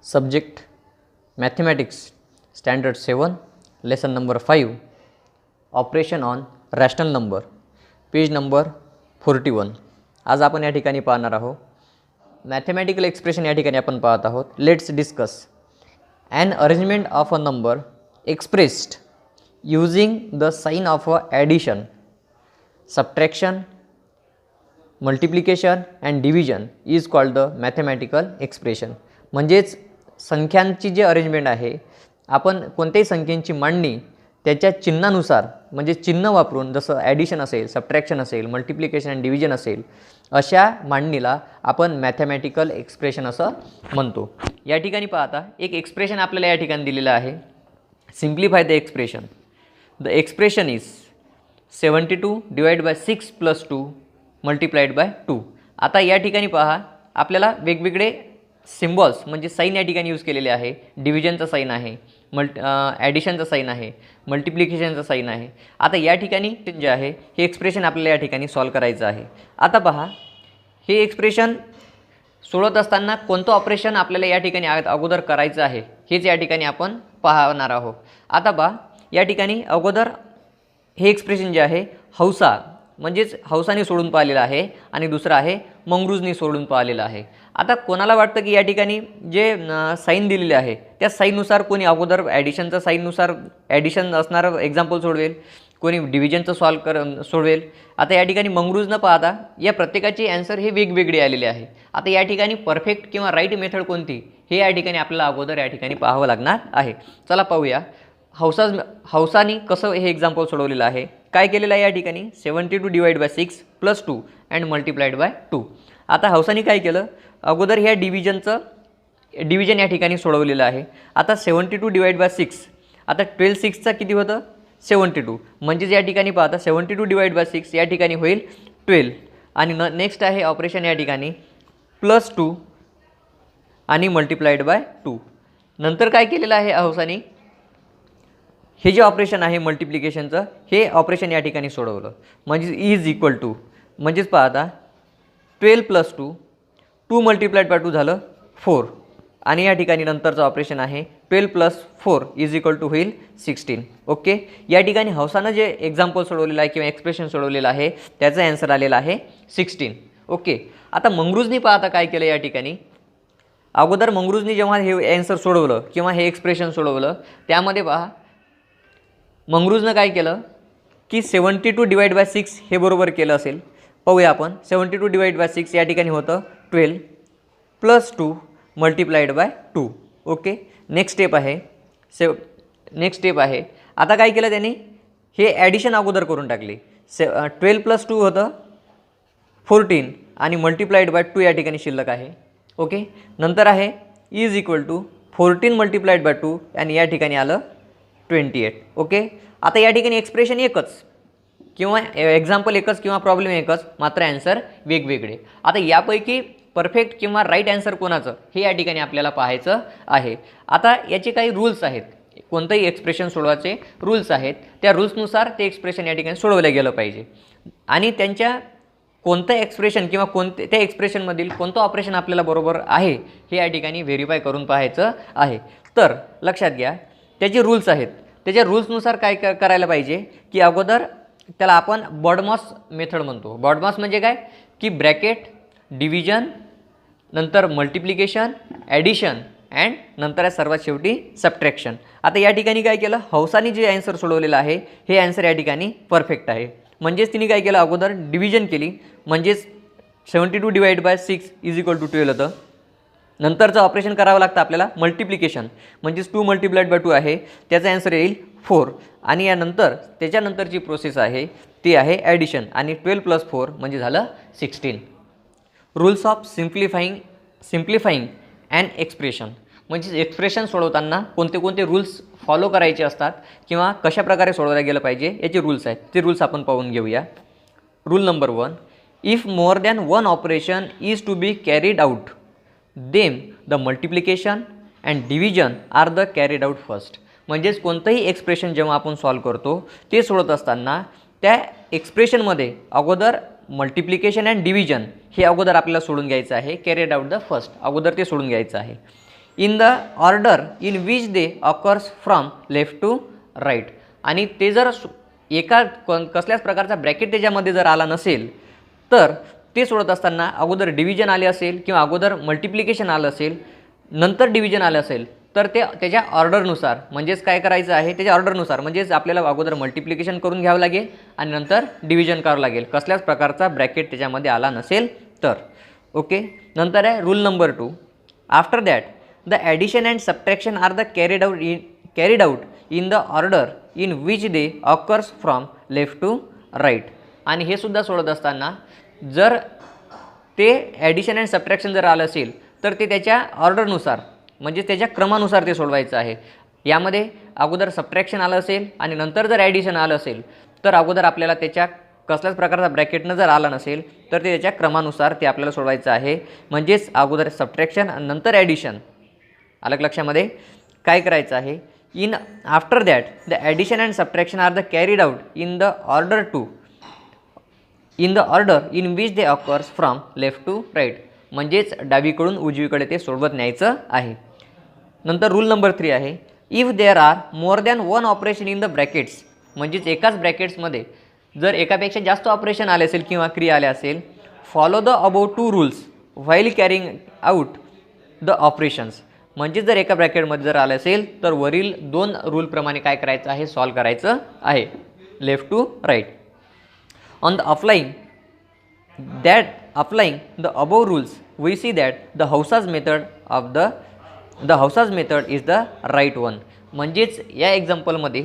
Subject Mathematics Standard 7 Lesson number 5 Operation on Rational Number Page number 41. आज आपण या ठिकाणी पाहणार आहोत मॅथमॅटिकल एक्सप्रेशन या ठिकाणी आपण पाहत आहोत. Let's discuss an arrangement of a number expressed using the sign of a addition, subtraction, multiplication and division is called the mathematical expression. म्हणजेच संख्यांची जे अरेंजमेंट आहे, आपण कोणत्याही संख्येची मांडणी त्याच्या चिन्हानुसार म्हणजे चिन्ह वापरून, जसं ॲडिशन असेल, सबट्रॅक्शन असेल, मल्टिप्लिकेशन आणि डिव्हिजन असेल, अशा मांडणीला आपण मॅथमॅटिकल एक्सप्रेशन असं म्हणतो. या ठिकाणी पाहता एक एक्सप्रेशन आपल्याला या ठिकाणी दिलेलं आहे. Simplify the expression. The expression is 72 divide by 6 + 2 multiplied by 2. आता या ठिकाणी पहा आपल्याला वेगवेगळे सिम्बॉल्स म्हणजे साईन या ठिकाणी यूज केलेले आहे. डिव्हिजनचा साईन आहे, ॲडिशनचा साईन आहे, मल्टिप्लिकेशनचा साईन आहे. आता या ठिकाणी जे आहे हे एक्सप्रेशन आपल्याला या ठिकाणी सॉल्व करायचं आहे. आता पहा हे एक्सप्रेशन सोडवत असताना कोणतं ऑपरेशन आपल्याला या ठिकाणी अगोदर करायचं आहे हेच या ठिकाणी आपण पाहणार आहोत. आता पहा या ठिकाणी अगोदर हे एक्सप्रेशन जे आहे हौसा म्हणजेच हौसाने सोडून पाहिलेलं आहे आणि दुसरं आहे मंगरूजनी सोडून पाहिलेलं आहे. आता कोणाला वाटतं की या ठिकाणी जे साईन दिलेले आहे त्या साईननुसार कोणी अगोदर ॲडिशनचा साईननुसार ॲडिशन असणारं एक्झाम्पल सोडवेल, कोणी डिव्हिजनचं सोडवेल. आता या ठिकाणी मंगरूज न पाहता या प्रत्येकाची ॲन्सर हे वेगवेगळे आलेले आहे. आता या ठिकाणी परफेक्ट किंवा राईट मेथड कोणती हे या ठिकाणी आपल्याला अगोदर या ठिकाणी पाहावं लागणार आहे. चला पाहूया हौसानी कसं हे एक्झाम्पल सोडवलेलं आहे. काय केलेलं आहे या ठिकाणी 72 divide by 6 + 2 and multiplied by 2. आता हौसानी काय केलं, अगोदर ह्या डिव्हिजन या ठिकाणी सोडवलेलं आहे. आता 72 डिवाइड बाय 6, आता 12 6चा किती होतं 72, म्हणजेच या ठिकाणी पाहता 72 डिवाइड बाय 6 या ठिकाणी होईल 12. आणि नेक्स्ट आहे ऑपरेशन या ठिकाणी +2 आणि मल्टिप्लाइड बाय 2. नंतर काय केलेलं आहे हौसानी, हे जे ऑपरेशन आहे मल्टिप्लिकेशनचं हे ऑपरेशन या ठिकाणी सोडवलं. म्हणजे इज इक्वल टू म्हणजेच पाहता 12 + 2, 2 मल्टिप्लाइड बाय 2 झालं 4. आणि या ठिकाणी नंतरचं ऑपरेशन आहे 12 + 4 इज इक्वल टू होईल 16. ओके, या ठिकाणी हौसानं जे एक्झाम्पल सोडवलेलं आहे किंवा एक्सप्रेशन सोडवलेलं आहे त्याचा ॲन्सर आलेला आहे 16. ओके, आता मंगरूजनी पाहता काय केलं या ठिकाणी, अगोदर मंगरूजनी जेव्हा हे ॲन्सर सोडवलं किंवा हे एक्सप्रेशन सोडवलं त्यामध्ये पहा मंगरूजनं काय केलं की 72 डिवाइड बाय 6 हे बरोबर केलं असेल. पाहूया आपण. 72 डिवाइड बाय 6 या ठिकाणी होतं 12 + 2 multiplied by 2. Okay, next step आहे आता काय केलं त्यांनी, हे ॲडिशन अगोदर करून टाकली. 12 + 2 होतं 14 आणि मल्टिप्लाइड बाय 2 या ठिकाणी शिल्लक आहे. ओके, नंतर आहे is equal to 14 multiplied by 2 आणि या ठिकाणी आलं 28. ओके, आता या ठिकाणी एक्सप्रेशन एकच किंवा एक्झाम्पल एकच किंवा प्रॉब्लेम एकच, मात्र ॲन्सर वेगवेगळे. आता यापैकी परफेक्ट किंवा राईट ॲन्सर कोणाचं हे या ठिकाणी आपल्याला पाहायचं आहे. आता याचे काही रूल्स आहेत, कोणतंही एक्सप्रेशन सोडवायचे रूल्स आहेत. त्या रूल्सनुसार ते एक्सप्रेशन या ठिकाणी सोडवलं गेलं पाहिजे आणि त्यांच्या कोणतं एक्सप्रेशन किंवा त्या एक्सप्रेशनमधील कोणतं ऑपरेशन आपल्याला बरोबर आहे हे या ठिकाणी व्हेरीफाय करून पाहायचं आहे. तर लक्षात घ्या त्याचे रूल्स आहेत. त्याच्या रूल्सनुसार काय करायला पाहिजे की अगोदर त्याला आपण बॉडमॉस मेथड म्हणतो. बॉडमॉस म्हणजे काय की ब्रॅकेट, डिव्हिजन, नंतर मल्टिप्लिकेशन, ॲडिशन अँड नंतर सर्वात शेवटी सबट्रॅक्शन. आता या ठिकाणी काय केलं, हौसानी जे ॲन्सर सोडवलेलं आहे हे ॲन्सर या ठिकाणी परफेक्ट आहे. म्हणजेच तिने काय केलं, अगोदर डिव्हिजन केली म्हणजेच 72 divide by 6 is equal to 12 होतं. नंतरचं ऑपरेशन करावं लागतं आपल्याला मल्टिप्लिकेशन म्हणजेच 2 मल्टिप्लाइड बाय 2 आहे, त्याचा ॲन्सर येईल 4. आणि यानंतर त्याच्यानंतरची प्रोसेस आहे ती आहे ॲडिशन आणि 12 + 4 म्हणजे झालं 16. रूल्स ऑफ सिम्प्लिफाईंग अँड एक्सप्रेशन म्हणजे एक्सप्रेशन सोडवताना कोणते कोणते रूल्स फॉलो करायचे असतात किंवा कशाप्रकारे सोडवलं गेलं पाहिजे याचे रूल्स आहेत. ते रूल्स आपण पाहून घेऊया. Rule number 1, if more than one operation is to be carried out them the multiplication and division are the carried out first. म्हणजेच कोणतंही एक्सप्रेशन जेव्हा आपण सॉल्व करतो ते सोडत असताना त्या एक्सप्रेशनमध्ये अगोदर मल्टिप्लिकेशन अँड डिव्हिजन हे अगोदर आपल्याला सोडून घ्यायचं आहे. कॅरीड आउट द फर्स्ट, अगोदर ते सोडून घ्यायचं आहे. In the order in which they occurs from left to right. आणि ते जर एका कसल्याच प्रकारचा ब्रॅकेट त्याच्यामध्ये जर आला नसेल तर ते सोडत असताना अगोदर डिव्हिजन आले असेल किंवा अगोदर मल्टिप्लिकेशन आलं असेल नंतर डिव्हिजन आलं असेल तर ते त्याच्या ऑर्डरनुसार म्हणजेच काय करायचं आहे त्याच्या ऑर्डरनुसार म्हणजेच आपल्याला अगोदर मल्टिप्लिकेशन करून घ्यावं लागेल आणि नंतर डिव्हिजन करावं लागेल कसल्याच प्रकारचा ब्रॅकेट त्याच्यामध्ये आला नसेल तर. ओके. नंतर आहे rule number 2. After that the addition and subtraction are the carried out in the order in which they occurs from left to right. आणि हे सुद्धा सोडत असताना जर ते ॲडिशन अँड सबट्रॅक्शन जर आलं असेल तर ते त्याच्या ऑर्डरनुसार म्हणजे त्याच्या क्रमानुसार ते सोडवायचं आहे. यामध्ये अगोदर सबट्रॅक्शन आलं असेल आणि नंतर जर ॲडिशन आलं असेल तर अगोदर आपल्याला त्याच्या कसल्याच प्रकारचा ब्रॅकेटनं जर आला नसेल तर ते त्याच्या क्रमानुसार ते आपल्याला सोडवायचं आहे. म्हणजेच अगोदर सबट्रॅक्शन आणि नंतर ॲडिशन. आलं लक्षामध्ये. काय करायचं आहे in after that the addition and subtraction are the carried out in the order in which they occurs from left to right. म्हणजेच डावीकडून उजवीकडे ते सोडवत न्यायचं आहे. नंतर रूल नंबर 3 आहे if there are more than one operation in the brackets. म्हणजेच एकाच ब्रॅकेट्समध्ये जर एकापेक्षा जास्त ऑपरेशन आले असेल किंवा क्रिया आल्या असेल follow the above 2 rules while carrying out the operations. म्हणजे जर एका ब्रॅकेटमध्ये जर आलं असेल तर वरील 2 रूलप्रमाणे काय करायचं आहे सॉल्व करायचं आहे left to right. On the applying the above rules we see that the Hausa's method is the right one. म्हणजेच या एक्झाम्पलमध्ये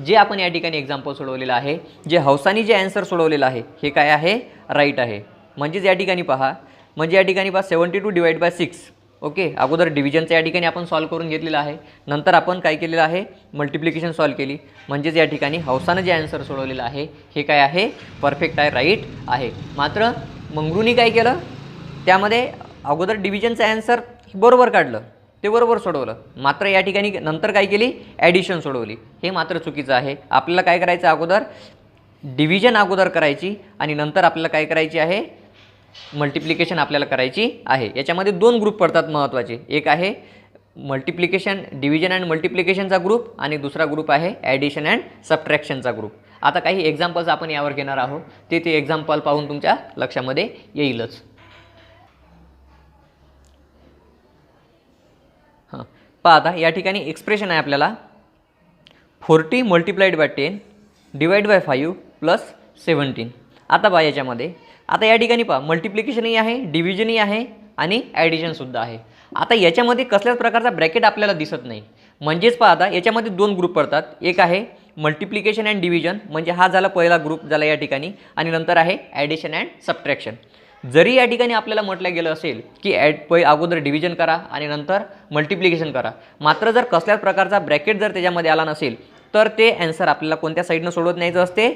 जे आपण या ठिकाणी एक्झाम्पल सोडवलेलं आहे जे हौसानी जे आन्सर सोडवलेलं आहे हे काय आहे राईट आहे. म्हणजेच या ठिकाणी पहा 72 डिवाइड बाय 6. ओके. अगोदर डिव्हिजनचं या ठिकाणी आपण सॉल्व करून घेतलेलं आहे. नंतर आपण काय केलेलं आहे मल्टिप्लिकेशन सॉल्व केली. म्हणजेच या ठिकाणी हौसानं जे आन्सर सोडवलेलं आहे हे काय आहे परफेक्ट आहे राईट आहे. मात्र मंगरूनी काय केलं त्यामध्ये अगोदर डिव्हिजनचं आन्सर बरोबर काढलं ते बरोबर सोडवलं. मात्र या ठिकाणी नंतर काय केली ॲडिशन सोडवली. हे मात्र चुकीचं आहे. आपल्याला काय करायचं अगोदर डिव्हिजन अगोदर करायची आणि नंतर आपल्याला काय करायची आहे मल्टिप्लिकेशन आपल्याला करायची आहे. याच्यामध्ये 2 ग्रुप पडतात महत्त्वाचे. एक आहे मल्टिप्लिकेशन डिव्हिजन अँड मल्टिप्लिकेशनचा ग्रुप आणि दुसरा ग्रुप आहे ॲडिशन अँड सबट्रॅक्शनचा ग्रुप. आता काही एक्झाम्पल्स आपण यावर घेणार आहोत ते एक्झाम्पल पाहून तुमच्या लक्षामध्ये येईलच. हां पहा आता या ठिकाणी एक्सप्रेशन आहे आपल्याला 40 multiplied by 10 divide by 5 plus 17. आता पहा याच्यामध्ये आता या ठिकाणी पहा मल्टिप्लिकेशनही आहे डिव्हिजनही आहे आणि ॲडिशनसुद्धा आहे. आता याच्यामध्ये कसल्याच प्रकारचा ब्रॅकेट आपल्याला दिसत नाही. म्हणजेच पहा आता याच्यामध्ये 2 ग्रुप पडतात. एक आहे मल्टिप्लिकेशन अँड डिव्हिजन म्हणजे हा झाला पहिला ग्रुप झाला या ठिकाणी आणि नंतर आहे ॲडिशन अँड सबट्रॅक्शन. जरी या ठिकाणी आपल्याला म्हटलं गेलं असेल की अगोदर डिव्हिजन करा आणि नंतर मल्टिप्लिकेशन करा मात्र जर कसल्याच प्रकारचा ब्रॅकेट जर त्याच्यामध्ये आला नसेल तर ते ॲन्सर आपल्याला कोणत्या साईडनं सोडवत न्यायचं असते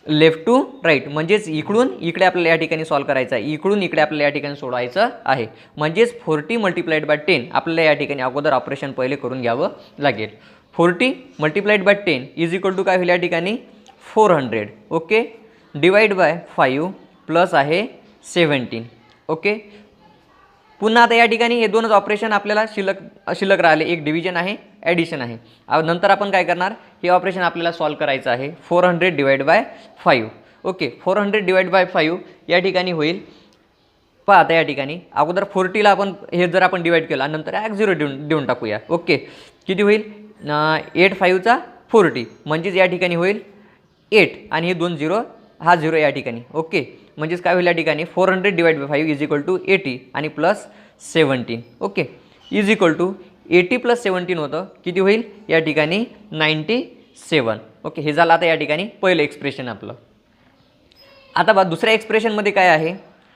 लेफ्ट टू राईट. म्हणजेच इकडून इकडे आपल्याला या ठिकाणी सॉल्व करायचं आहे इकडून इकडे आपल्याला या ठिकाणी सोडवायचं आहे. म्हणजेच 40 मल्टिप्लाइड बाय 10 आपल्याला या ठिकाणी अगोदर ऑपरेशन पहिले करून घ्यावं लागेल. 40 multiplied by 10 is equal to काय होईल या ठिकाणी 400. ओके. डिवाइड बाय 5 प्लस आहे 17. ओके. पुन्हा आता या ठिकाणी हे 2च ऑपरेशन आपल्याला शिल्लक राहिले. एक डिव्हिजन आहे ॲडिशन आहे. नंतर आपण काय करणार हे ऑपरेशन आपल्याला सॉल्व करायचं आहे 400 divide by 5. Okay. 400 divide by 5 या ठिकाणी होईल पहा आता या ठिकाणी अगोदर 40ला आपण हे जर आपण डिवाइड केलं आणि नंतर 0 देऊन टाकूया. ओके. किती होईल 8 5चा 40 म्हणजेच या ठिकाणी होईल 8 आणि हे 2 0 हा 0 या ठिकाणी. ओके. म्हणजेच काय होईल या ठिकाणी 400 divide by 5 is equal to 80 आणि plus 17. Okay. Is equal to 80 plus 17 होतं किती होईल या ठिकाणी 97. ओके. हे झालं आता या ठिकाणी पहिलं एक्सप्रेशन आपलं. आता बघा दुसऱ्या एक्सप्रेशनमध्ये काय आहे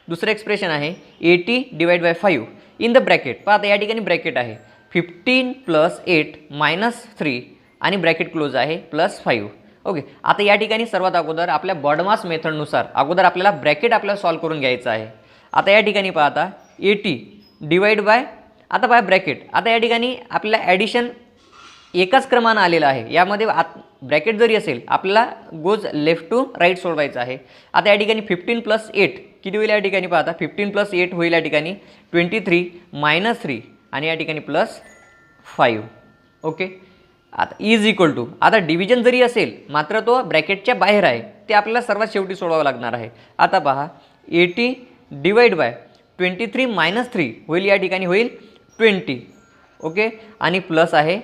दुसरं एक्सप्रेशन आहे 80 divide by 5 in the bracket. पहा आता या ठिकाणी ब्रॅकेट आहे 15 प्लस 8 मायनस 3 आणि ब्रॅकेट क्लोज आहे प्लस 5. ओके. आता या ठिकाणी सर्वात अगोदर आपल्या बॉडमास मेथडनुसार अगोदर आपल्याला ब्रॅकेट आपल्याला सॉल्व करून घ्यायचं आहे. आता या ठिकाणी पहा आता 80 डिवाइड बाय आता पहा ब्रॅकेट. आता या ठिकाणी आपल्याला ॲडिशन एकाच क्रमानं आलेलं आहे. यामध्ये ब्रॅकेट जरी असेल आपल्याला गोज लेफ्ट टू राईट सोडवायचं आहे. आता या ठिकाणी 15 प्लस 8 किती होईल या ठिकाणी पहा आता 15 प्लस 8 होईल या ठिकाणी 23 मायनस 3 आणि या ठिकाणी +5. ओके. आता इज इक्वल टू, आता डिव्हिजन जरी असेल मात्र तो ब्रॅकेटच्या बाहेर आहे, ते आपल्याला सर्वात शेवटी सोडवावं लागणार आहे. आता पहा 80 डिवाइड बाय 23 - 3 होईल, या ठिकाणी होईल 20. ओके. आणि प्लस आहे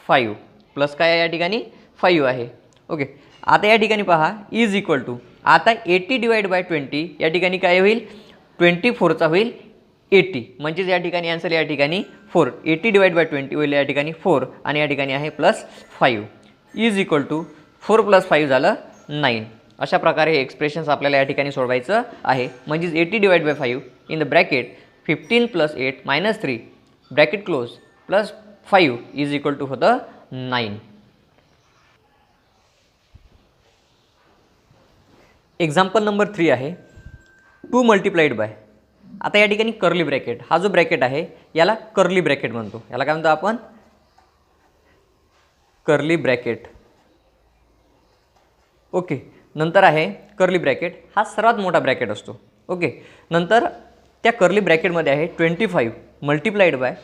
5, प्लस काय आहे या ठिकाणी 5 आहे. ओके. आता या ठिकाणी पहा इज इक्वल टू, आता 80 डिवाइड बाय 20 या ठिकाणी काय होईल 24चा होईल 80, म्हणजेच या ठिकाणी आन्सर या ठिकाणी 4. 80 डिवाइड बाय 20 होईल या ठिकाणी 4 आणि या ठिकाणी आहे +5. इज इक्वल टू 4 + 5 झालं 9. अशा प्रकारे हे एक्सप्रेशन्स आपल्याला या ठिकाणी सोडवायचं आहे. म्हणजेच 80 divide by 5 in the bracket 15 + 8 - 3 bracket close +5 is equal to होतं 9. एक्झाम्पल नंबर 3 आहे 2 मल्टिप्लाइड बाय. आता या ठिकाणी कर्ली ब्रॅकेट, हा जो ब्रॅकेट आहे याला कर्ली ब्रॅकेट म्हणतो. याला काय म्हणतो आपण, कर्ली ब्रॅकेट. ओके. नंतर आहे कर्ली ब्रॅकेट, हा सर्वात मोठा ब्रॅकेट असतो. ओके. नंतर त्या कर्ली ब्रॅकेटमध्ये आहे 25 multiplied bye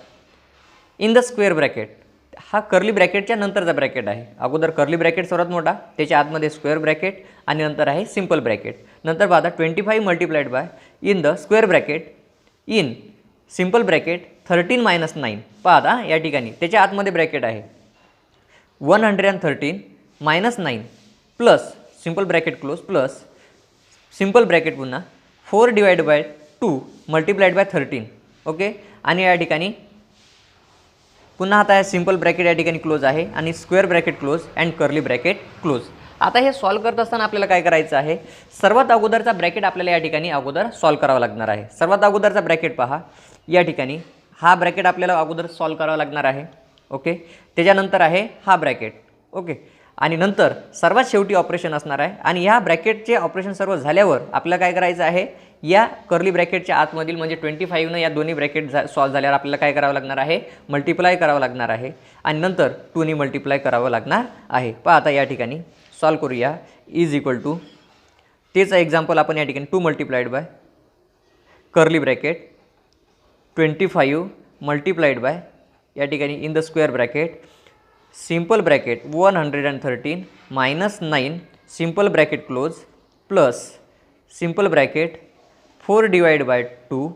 in the square bracket. हा कर्ली ब्रॅकेटच्या नंतरचा ब्रॅकेट आहे. अगोदर कर्ली ब्रॅकेट सर्वात मोठा, त्याच्या आतमध्ये स्क्वेअर ब्रॅकेट आणि नंतर आहे सिंपल ब्रॅकेट. नंतर पाहता 25 multiplied bye in the square bracket in simple bracket 13 - 9. पाहता या ठिकाणी त्याच्या आतमध्ये ब्रॅकेट आहे 113 - 9 plus simple bracket close plus simple bracket पुन्हा 4 divide by 2 multiplied by 13. Okay. आणि या ठिकाणी पुन्हा आता सिंपल ब्रॅकेट या ठिकाणी क्लोज आहे आणि square bracket close and curly bracket close. आता हे सॉल्व करत असताना आपल्याला काय करायचं आहे, सर्वात अगोदरचा ब्रॅकेट आपल्याला या ठिकाणी अगोदर सॉल्व करावा लागणार आहे. सर्वात अगोदरचा ब्रॅकेट पहा, या ठिकाणी हा ब्रॅकेट आपल्याला अगोदर सॉल्व करावा लागणार आहे. ओके. त्याच्यानंतर आहे हा ब्रॅकेट. ओके. आणि नंतर सर्वात शेवटी ऑपरेशन असणार आहे आणि ह्या ब्रॅकेटचे ऑपरेशन सर्व झाल्यावर आपल्याला काय करायचं आहे, या कर्ली ब्रॅकेटच्या आतमधील म्हणजे 25 या दोन्ही ब्रॅकेट सॉल्व झाल्यावर आपल्याला काय करावं लागणार आहे, मल्टिप्लाय करावं लागणार आहे आणि नंतर 2 मल्टिप्लाय करावं लागणार आहे. पहा आता या ठिकाणी सॉल्व करूया. इज इक्वल टू, तेच एक्झाम्पल आपण या ठिकाणी 2 multiplied by curly bracket 25 multiplied bye या ठिकाणी in the square bracket simple bracket 113 - 9 simple bracket close plus simple bracket 4 divide by 2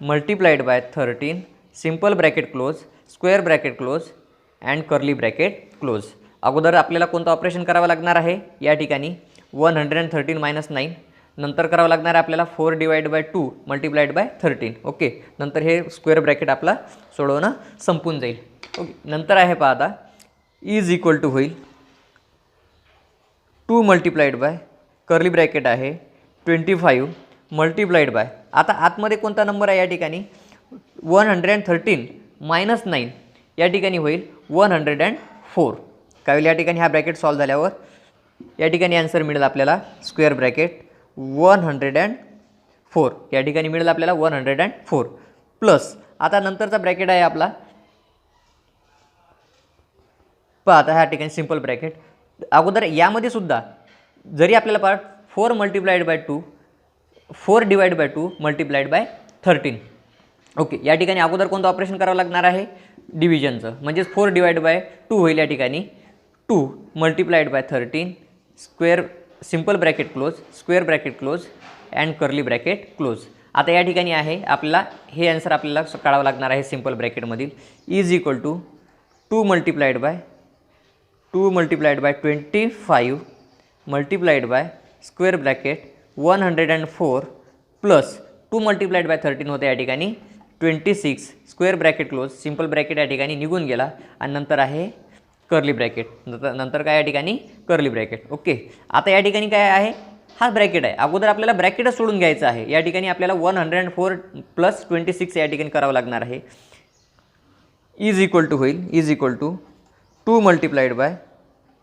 multiplied by 13 simple bracket close square bracket close and curly bracket close. अगोदर आपल्याला कोणतं operation करावं लागणार आहे, या ठिकाणी 113 - 9 नंतर करावं लागणार आहे आपल्याला 4 divide by 2 multiplied by 13. Okay. नंतर हे स्क्वेअर ब्रॅकेट आपला सोडवणं संपून जाईल. ओके. नंतर आहे पहा आता इज इक्वल टू होईल 2 मल्टिप्लाइड बाय कर्ली ब्रॅकेट आहे 25 मल्टिप्लाइड बाय, आता आतमध्ये कोणता नंबर आहे या ठिकाणी 113 - 9 या ठिकाणी होईल 104. काय होईल या ठिकाणी, हा ब्रॅकेट सॉल्व झाल्यावर या ठिकाणी आन्सर मिळेल आपल्याला स्क्वेअर ब्रॅकेट 104 या ठिकाणी मिळेल आपल्याला 104 प्लस आता नंतरचा ब्रॅकेट आहे आपला, पहा आता ह्या ठिकाणी सिंपल ब्रॅकेट. अगोदर यामध्ये सुद्धा जरी आपल्याला पहा 4 multiplied by 2 4 divide by 2 multiplied by 13. Okay. या ठिकाणी अगोदर कोणतं ऑपरेशन करावं लागणार आहे, डिव्हिजनचं, म्हणजेच 4 डिवाइड बाय 2 होईल या ठिकाणी 2 multiplied by 13 square simple bracket close square bracket close and curly bracket close. आता या ठिकाणी आहे आपल्याला हे आन्सर आपल्याला काढावं लागणार आहे सिंपल ब्रॅकेटमधील. Is equal to 2 multiplied by 25 multiplied by square bracket 104 plus 2 multiplied by 13 होते या ठिकाणी 26 square bracket close simple bracket या ठिकाणी निघून गेला आणि नंतर आहे कर्ली ब्रॅकेट, नंतर काय या ठिकाणी कर्ली ब्रॅकेट. ओके. आता या ठिकाणी काय आहे, हा ब्रॅकेट आहे. अगोदर आपल्याला ब्रॅकेटच सोडून घ्यायचं आहे. या ठिकाणी आपल्याला 104 प्लस 26 या ठिकाणी करावं लागणार आहे. इज इक्वल टू होईल is equal to 2 multiplied by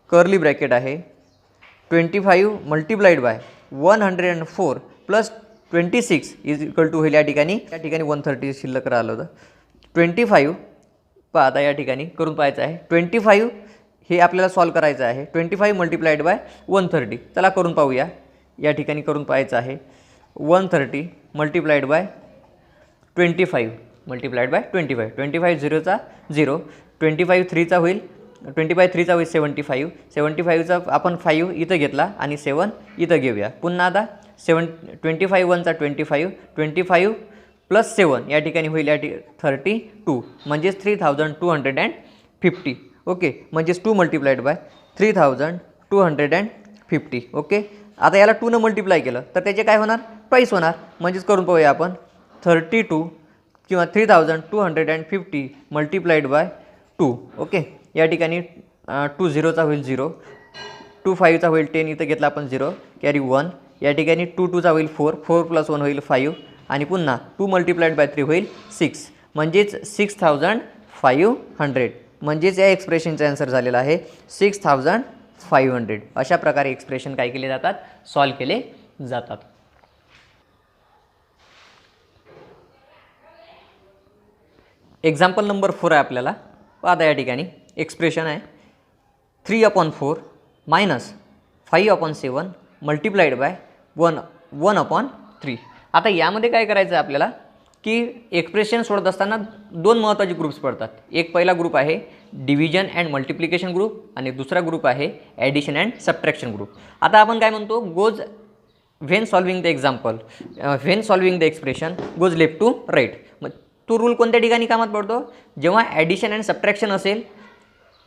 curly bracket आहे 25 multiplied by 104 plus 26 is equal to होईल या ठिकाणी 130 शिल्लक राहिलं होतं 25. पहा आता या ठिकाणी करून पाहायचं आहे 25 हे आपल्याला सॉल्व करायचं आहे 25 मल्टिप्लाइड बाय 130. चला करून पाहूया. या ठिकाणी करून पाहायचं आहे 130 मल्टिप्लाइड बाय 25 मल्टिप्लाइड बाय 25, 25 झिरोचा 0, 25 3चा होईल, 25 3चा होईल 75, 75चा आपण 5 इथं घेतला आणि 7 इथं घेऊया. पुन्हा आता 25 1चा 25, 25 प्लस 7 या ठिकाणी होईल 32, म्हणजेच 3250. ओके, म्हणजेच 2 मल्टिप्लाइड बाय 3250. ओके, आता याला 2 न मल्टिप्लाय केलं तर त्याचे काय होणार, ट्वाईस होणार. म्हणजेच करून पाहूया आपण 32 किंवा 3250 मल्टिप्लाइड बाय 2. ओके, या ठिकाणी 2 झिरोचा होईल 0, 2 5चा होईल 10 इथं घेतला आपण 0 कॅरी 1, या ठिकाणी 2 2चा होईल 4, 4 प्लस 1 होईल 5 आणि पुन्हा 2 मल्टिप्लाइड बाय 3 होईल 6, म्हणजेच 6500. म्हणजेच या एक्सप्रेशनचा आन्सर झालेला आहे 6500. अशा प्रकारे एक्सप्रेशन काय केले जातात, सॉल्व केले जातात. एक्झाम्पल नंबर 4 आहे आपल्याला. आता या ठिकाणी एक्सप्रेशन आहे 3/4 मायनस 5/7 मल्टिप्लाइड बाय 1/3. आता यामध्ये काय करायचं आहे आपल्याला की एक्सप्रेशन सोडत असताना 2 महत्त्वाचे ग्रुप्स पडतात. एक पहिला ग्रुप आहे डिव्हिजन अँड मल्टिप्लिकेशन ग्रुप आणि दुसरा ग्रुप आहे ॲडिशन अँड सबट्रॅक्शन ग्रुप. आता आपण काय म्हणतो, goes when solving the example, when solving the expression goes left to right. मग तो रूल कोणत्या ठिकाणी कामात पडतो, जेव्हा ॲडिशन अँड सबट्रॅक्शन असेल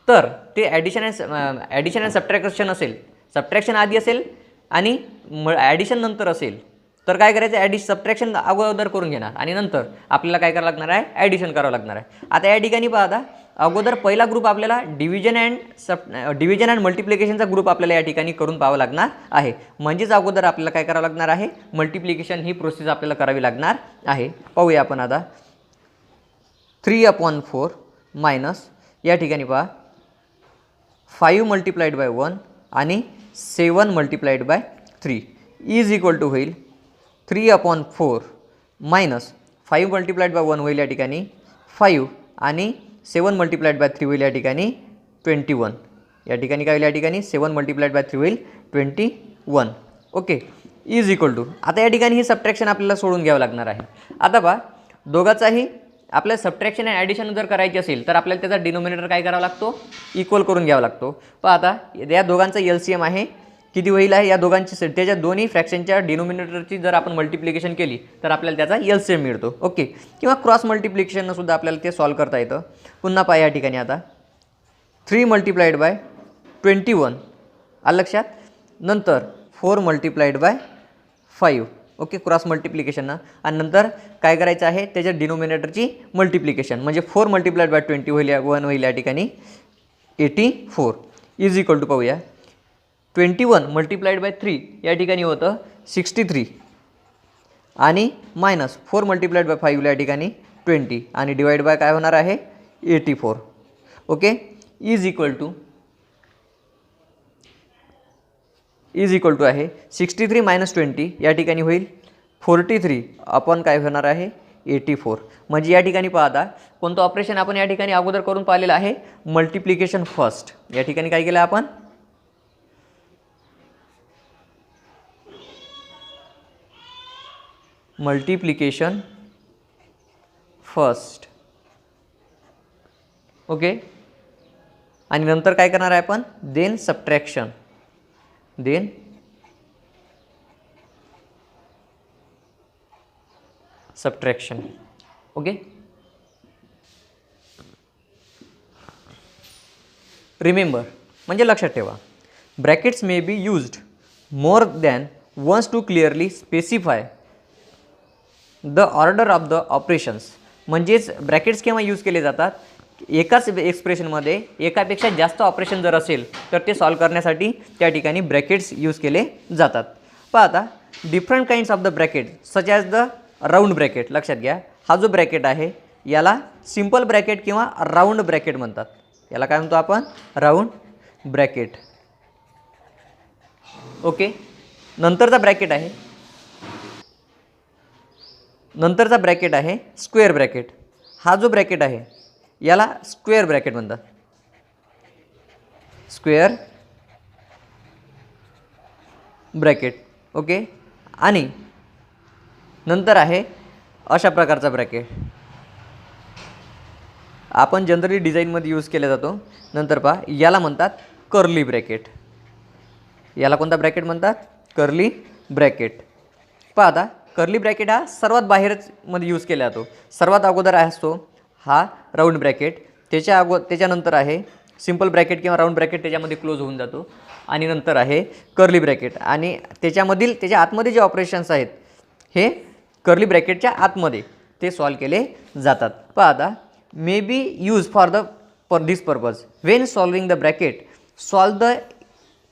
तर ते ॲडिशन अँड सबट्रॅक्शन असेल, सबट्रॅक्शन आधी असेल आणि ॲडिशन नंतर असेल तर काय करायचं, सबट्रॅक्शन अगोदर करून घेणार आणि नंतर आपल्याला काय करावं लागणार आहे, ॲडिशन करावं लागणार आहे. आता या ठिकाणी पाहता अगोदर पहिला ग्रुप आपल्याला डिव्हिजन अँड मल्टिप्लिकेशनचा ग्रुप आपल्याला या ठिकाणी करून पाहावं लागणार आहे. म्हणजेच अगोदर आपल्याला काय करावं लागणार आहे, मल्टिप्लिकेशन ही प्रोसेस आपल्याला करावी लागणार आहे. पाहूया आपण आता 3/4 मायनस या ठिकाणी पहा 5 मल्टिप्लाइड बाय 1 आणि 7 multiplied by 3 is equal to होईल 3/4 मायनस 5 मल्टिप्लाइड बाय 1 होईल या ठिकाणी 5 आणि 7 मल्टिप्लाइड बाय 3 होईल या ठिकाणी 21. या ठिकाणी काय होईल, या ठिकाणी 7 मल्टिप्लाइड बाय 3 होईल 21. ओके, इज इक्वल टू आता या ठिकाणी ही सबट्रॅक्शन आपल्याला सोडून घ्यावं लागणार आहे. आता पहा दोघाचाही आपल्याला सबट्रॅक्शन आणि ॲडिशन जर करायची असेल तर आपल्याला त्याचा डिनोमिनेटर काय करावा लागतो, इक्वल करून घ्यावा लागतो. पहा आता या दोघांचा LCM आहे किती होईल आहे, या दोघांची त्याच्या दोन्ही फ्रॅक्शनच्या डिनोमिनेटरची जर आपण मल्टिप्लिकेशन केली तर आपल्याला त्याचा LCM मिळतो. ओके, किंवा क्रॉस मल्टिप्लिकेशननं सुद्धा आपल्याला ते सॉल्व करता येतं. पुन्हा पहा या ठिकाणी आता 3 मल्टिप्लाइड बाय 21 आलं लक्षात, नंतर 4 मल्टिप्लाइड बाय 5. ओके, क्रॉस मल्टिप्लिकेशननं आणि नंतर काय करायचं आहे, त्याच्या डिनोमिनेटरची मल्टिप्लिकेशन म्हणजे 4 मल्टिप्लाइड बाय 20 होईल 1 होईल या ठिकाणी 84 इज इक्वल टू पाहूया 21 मल्टिप्लाइड बाय 3 या ठिकाणी होतं 63 आणि मायनस 4 मल्टिप्लाइड बाय 5 या ठिकाणी 20 आणि डिवाइड बाय काय होणार आहे 84. ओके, इज इक्वल टू आहे 63 मायनस 20 या ठिकाणी होईल 43 आपण काय होणार आहे 84. म्हणजे या ठिकाणी पाहता कोणतं ऑपरेशन आपण या ठिकाणी अगोदर करून पाहिलेलं आहे, मल्टिप्लिकेशन फर्स्ट. या ठिकाणी काय केलं आपण, मल्टिप्लिकेशन फर्स्ट. ओके, आणि नंतर काय करणार आहे आपण, then subtraction, then subtraction. Okay, remember म्हणजे लक्षात ठेवा, brackets may be used more than once to clearly specify the order of the operations. म्हणजेच ब्रॅकेट्स केव्हा यूज केले जातात, एकाच एक्सप्रेशनमध्ये एकापेक्षा जास्त ऑपरेशन जर असेल तर ते सॉल्व करण्यासाठी त्या ठिकाणी ब्रॅकेट्स यूज केले जातात. पहा आता different kinds of the bracket such as the round bracket. लक्षात घ्या, हा जो ब्रॅकेट आहे याला सिंपल ब्रॅकेट किंवा राऊंड ब्रॅकेट म्हणतात. याला काय म्हणतो आपण, राऊंड ब्रॅकेट. ओके, नंतरचा ब्रॅकेट आहे स्क्वेअर ब्रॅकेट. हा जो ब्रॅकेट आहे याला स्क्वेअर ब्रॅकेट म्हणतात, स्क्वेअर ब्रॅकेट. ओके, आणि नंतर आहे अशा प्रकारचा ब्रॅकेट, आपण जनरली डिझाईनमध्ये यूज केला जातो. नंतर पहा याला म्हणतात कर्ली ब्रॅकेट. याला कोणता ब्रॅकेट म्हणतात? Curly bracket. पहा आता कर्ली ब्रॅकेट हा सर्वात बाहेरमध्ये यूज केला जातो. सर्वात अगोदर असतो हा राऊंड ब्रॅकेट, त्याच्यानंतर आहे सिंपल ब्रॅकेट किंवा राऊंड ब्रॅकेट, त्याच्यामध्ये क्लोज होऊन जातो. आणि नंतर आहे कर्ली ब्रॅकेट आणि त्याच्या आतमध्ये जे ऑपरेशन्स आहेत हे कर्ली ब्रॅकेटच्या आतमध्ये ते सॉल्व केले जातात. पहा आता may be use for this purpose Wien solving the bracket solve the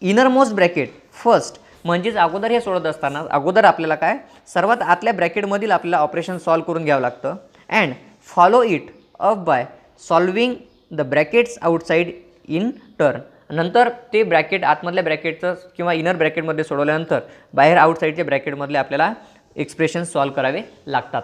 innermost bracket first. म्हणजेच अगोदर हे सोडत असताना अगोदर आपल्याला काय सर्वात आतल्या ब्रॅकेटमधील आपल्याला ऑपरेशन सॉल्व करून घ्यावं लागतं. And follow it up by solving the brackets outside in turn. नंतर ते ब्रॅकेट आतमधल्या ब्रॅकेटचं किंवा इनर ब्रॅकेटमध्ये सोडवल्यानंतर बाहेर आउटसाईडच्या ब्रॅकेटमधले आपल्याला एक्सप्रेशन सॉल्व करावे लागतात.